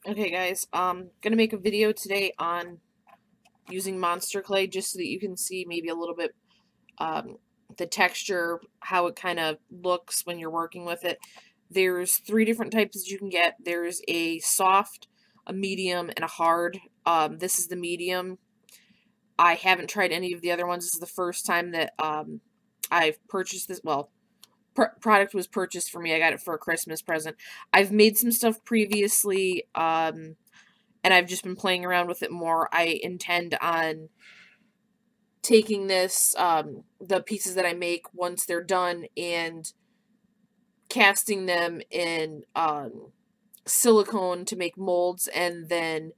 Okay guys, gonna make a video today on using monster clay just so that you can see maybe a little bit the texture, how it kind of looks when you're working with it. There's 3 different types you can get. There's a soft, a medium, and a hard. This is the medium. I haven't tried any of the other ones. This is the first time that I've purchased this. Well, product was purchased for me. I got it for a Christmas present. I've made some stuff previously, and I've just been playing around with it more. I intend on taking this, the pieces that I make once they're done, and casting them in silicone to make molds, and then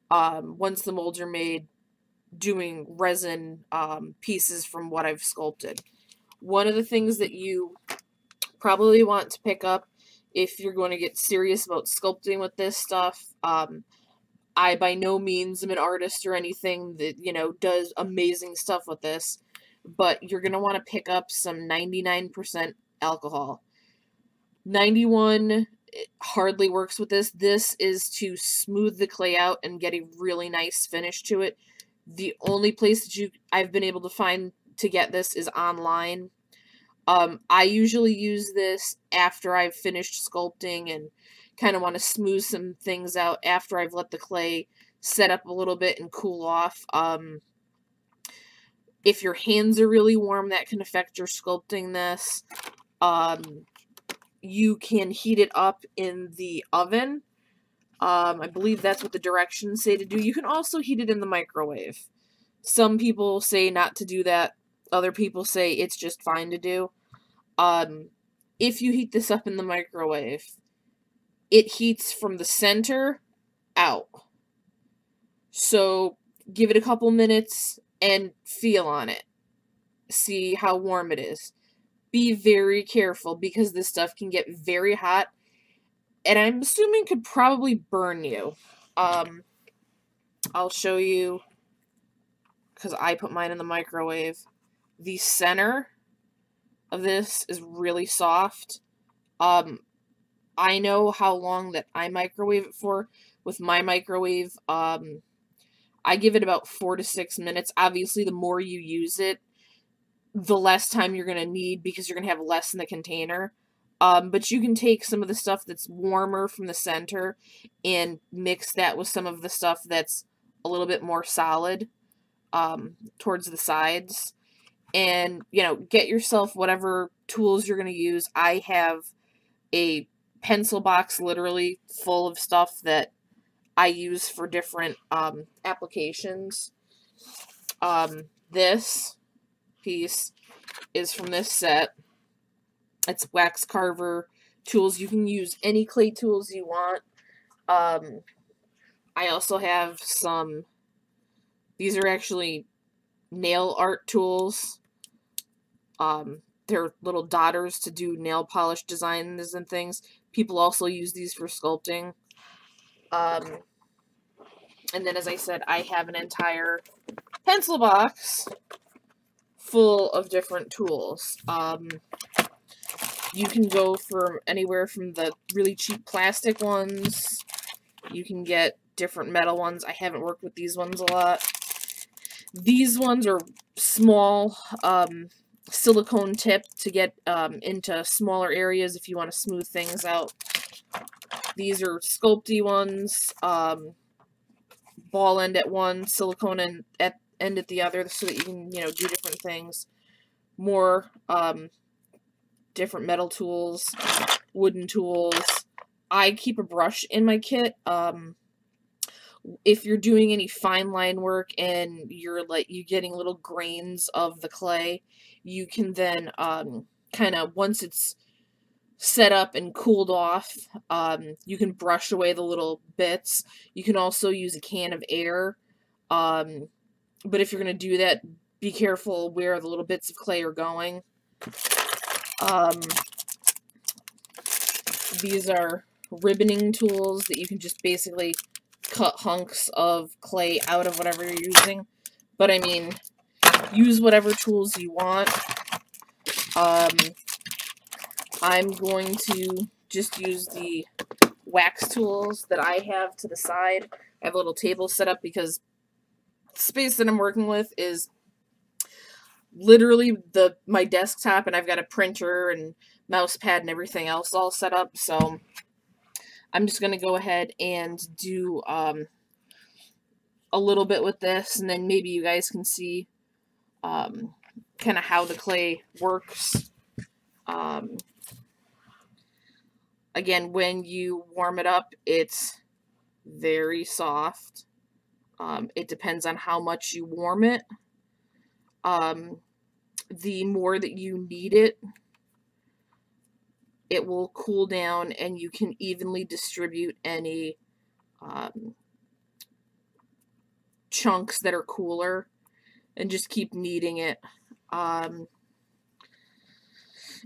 once the molds are made, doing resin pieces from what I've sculpted. One of the things that you probably want to pick up if you're going to get serious about sculpting with this stuff, I by no means am an artist or anything that, does amazing stuff with this, but you're going to want to pick up some 99% alcohol. 91 hardly works with this. This is to smooth the clay out and get a really nice finish to it. The only place that I've been able to find to get this is online. I usually use this after I've finished sculpting and kind of want to smooth some things out after I've let the clay set up a little bit and cool off. If your hands are really warm, that can affect your sculpting this. You can heat it up in the oven. I believe that's what the directions say to do. You can also heat it in the microwave. Some people say not to do that. Other people say it's just fine to do. If you heat this up in the microwave, it heats from the center out. So give it a couple minutes and feel on it. See how warm it is. Be very careful because this stuff can get very hot, and I'm assuming could probably burn you. I'll show you, because I put mine in the microwave. The center of this is really soft. I know how long that I microwave it for. With my microwave, I give it about 4 to 6 minutes. Obviously, the more you use it, the less time you're going to need because you're going to have less in the container. But you can take some of the stuff that's warmer from the center and mix that with some of the stuff that's a little bit more solid towards the sides. And, get yourself whatever tools you're going to use. I have a pencil box literally full of stuff that I use for different applications. This piece is from this set. It's wax carver tools. You can use any clay tools you want. I also have some, these are actually nail art tools. They're little dotters to do nail polish designs and things. People also use these for sculpting. And then, as I said, I have an entire pencil box full of different tools. You can go for anywhere from the really cheap plastic ones. You can get different metal ones. I haven't worked with these ones a lot. These ones are small silicone tip to get into smaller areas if you want to smooth things out. These are sculpty ones, ball end at one, silicone end at the other, so that you can, do different things. More different metal tools, wooden tools. I keep a brush in my kit. If you're doing any fine line work and you're getting little grains of the clay, you can then kind of, once it's set up and cooled off, you can brush away the little bits. You can also use a can of air, but if you're going to do that, be careful where the little bits of clay are going. These are ribboning tools that you can just basically cut hunks of clay out of whatever you're using. But I mean, use whatever tools you want. I'm going to just use the wax tools that I have to the side. I have a little table set up because the space that I'm working with is literally my desktop, and I've got a printer and mouse pad and everything else all set up. So I'm just going to go ahead and do a little bit with this, and then maybe you guys can see kind of how the clay works. Again, when you warm it up, it's very soft. It depends on how much you warm it. The more that you knead it, it will cool down, and you can evenly distribute any chunks that are cooler, and just keep kneading it.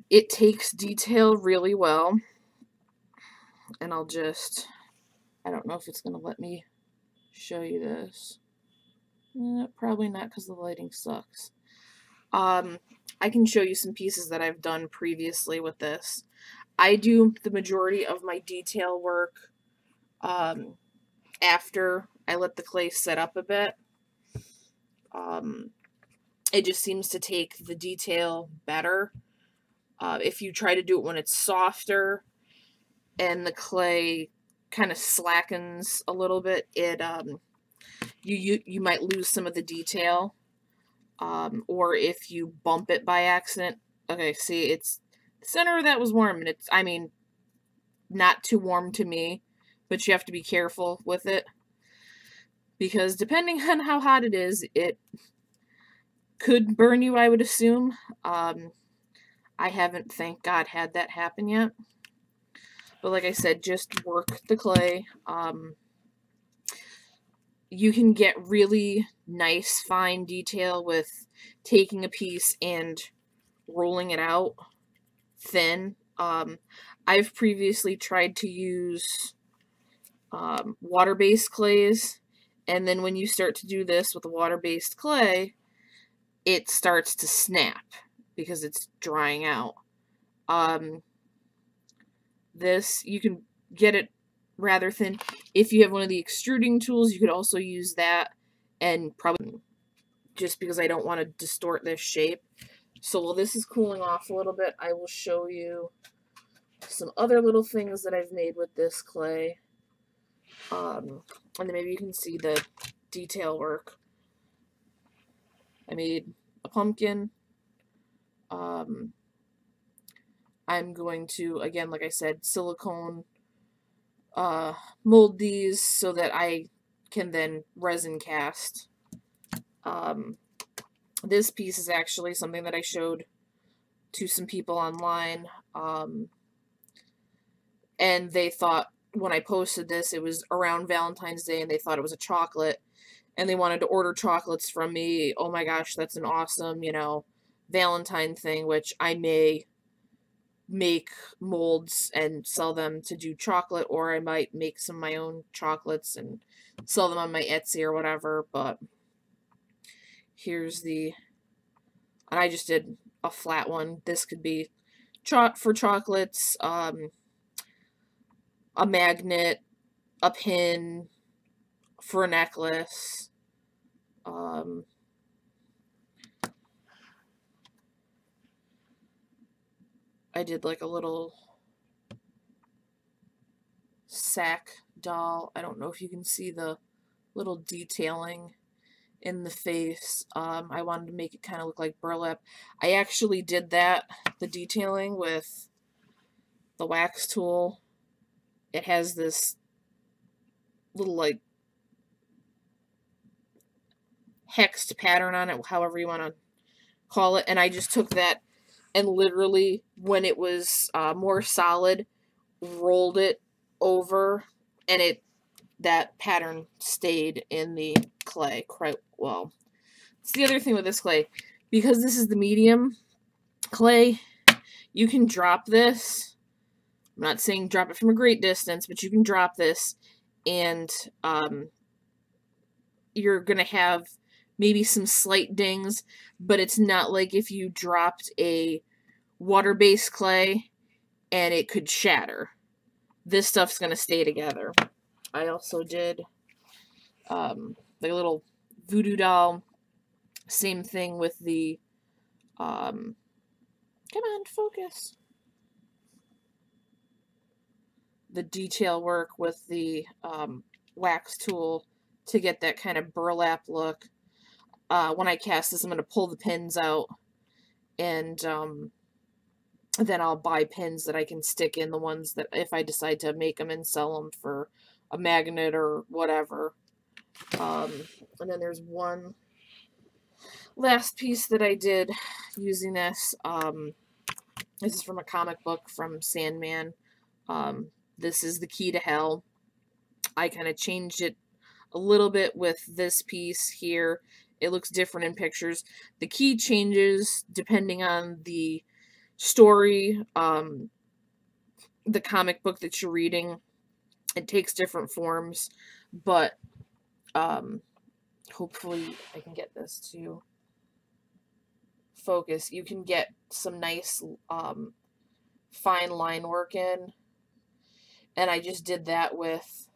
It takes detail really well, and I don't know if it's going to let me show you this. Probably not, because the lighting sucks. I can show you some pieces that I've done previously with this. I do the majority of my detail work after I let the clay set up a bit. It just seems to take the detail better. If you try to do it when it's softer and the clay kind of slackens a little bit, you might lose some of the detail. Or if you bump it by accident. Okay, see, it's the center of that was warm, and it's, I mean, not too warm to me, but you have to be careful with it, because depending on how hot it is, it could burn you, I would assume. I haven't, thank God, had that happen yet. But like I said, just work the clay. You can get really nice, fine detail with taking a piece and rolling it out thin. I've previously tried to use water-based clays, and then when you start to do this with a water-based clay, it starts to snap because it's drying out. This, you can get it rather thin. If you have one of the extruding tools, you could also use that, and probably, just because I don't want to distort this shape. So while this is cooling off a little bit, I will show you some other little things that I've made with this clay. And then maybe you can see the detail work. I made a pumpkin. I'm going to, again, like I said, silicone mold these so that I can then resin cast. This piece is actually something that I showed to some people online, and they thought, when I posted this, it was around Valentine's Day, and they thought it was a chocolate, and they wanted to order chocolates from me. Oh my gosh, that's an awesome, Valentine thing, which I may make molds and sell them to do chocolate, or I might make some of my own chocolates and sell them on my Etsy or whatever. But here's and I just did a flat one. This could be for chocolates, a magnet, a pin for a necklace. I did like a little sack doll. I don't know if you can see the little detailing in the face. I wanted to make it kind of look like burlap. I actually did the detailing with the wax tool. It has this little like hexed pattern on it, however you want to call it, and I just took that and literally, when it was more solid, rolled it over, and that pattern stayed in the clay quite well. It's the other thing with this clay, because this is the medium clay, you can drop this. I'm not saying drop it from a great distance, but you can drop this, and you're going to have maybe some slight dings, but it's not like if you dropped a water-based clay and it could shatter. this stuff's going to stay together. I also did like a little voodoo doll. Same thing with the, come on, focus. The detail work with the wax tool to get that kind of burlap look. When I cast this, I'm going to pull the pins out, and then I'll buy pins that I can stick in the ones that if I decide to make them and sell them for a magnet or whatever. And then there's one last piece that I did using this. This is from a comic book from Sandman. This is the Key to Hell. I kind of changed it a little bit with this piece here. It looks different in pictures. The key changes depending on the story, the comic book that you're reading. It takes different forms, but hopefully I can get this to focus. You can get some nice fine line work in, and I just did that with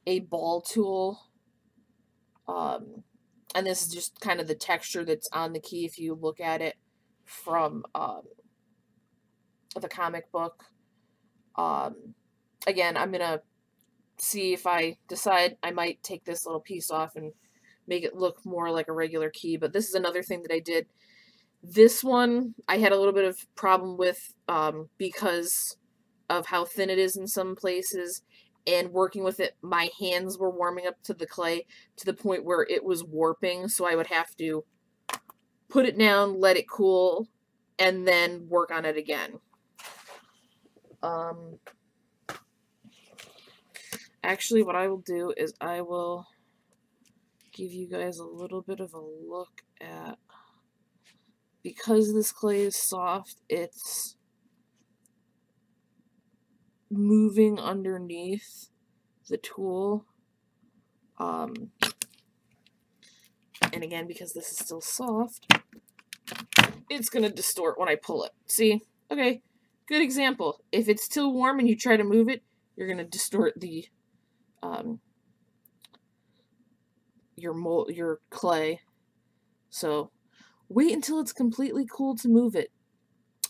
a ball tool, and this is just kind of the texture that's on the key if you look at it from the comic book. Again, I'm gonna see if I decide I might take this little piece off and make it look more like a regular key, but this is another thing that I did. This one I had a little bit of problem with because of how thin it is in some places, and working with it, my hands were warming up to the clay to the point where it was warping, so I would have to put it down, let it cool, and then work on it again. Actually, what I will do is I will give you guys a little bit of a look at, because this clay is soft, it's moving underneath the tool. And again, because this is still soft, it's going to distort when I pull it. See? Okay, good example. If it's still warm and you try to move it, you're going to distort the your clay. So wait until it's completely cool to move it.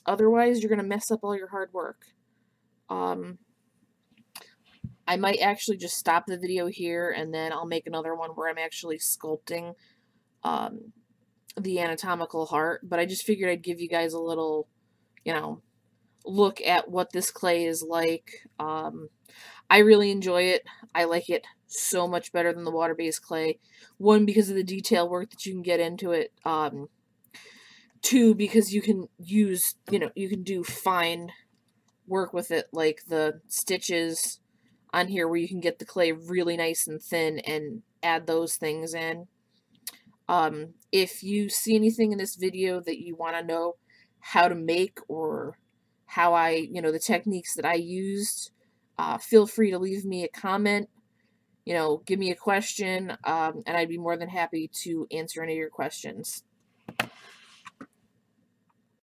Otherwise, you're going to mess up all your hard work. I might actually just stop the video here, and then I'll make another one where I'm actually sculpting the anatomical heart. But I just figured I'd give you guys a little, you know, look at what this clay is like. I really enjoy it. I like it so much better than the water-based clay. One, because of the detail work that you can get into it. Two, because you can use, you can do fine work with it, like the stitches on here where you can get the clay really nice and thin and add those things in. If you see anything in this video that you want to know how to make, or how I, the techniques that I used, feel free to leave me a comment, give me a question, and I'd be more than happy to answer any of your questions.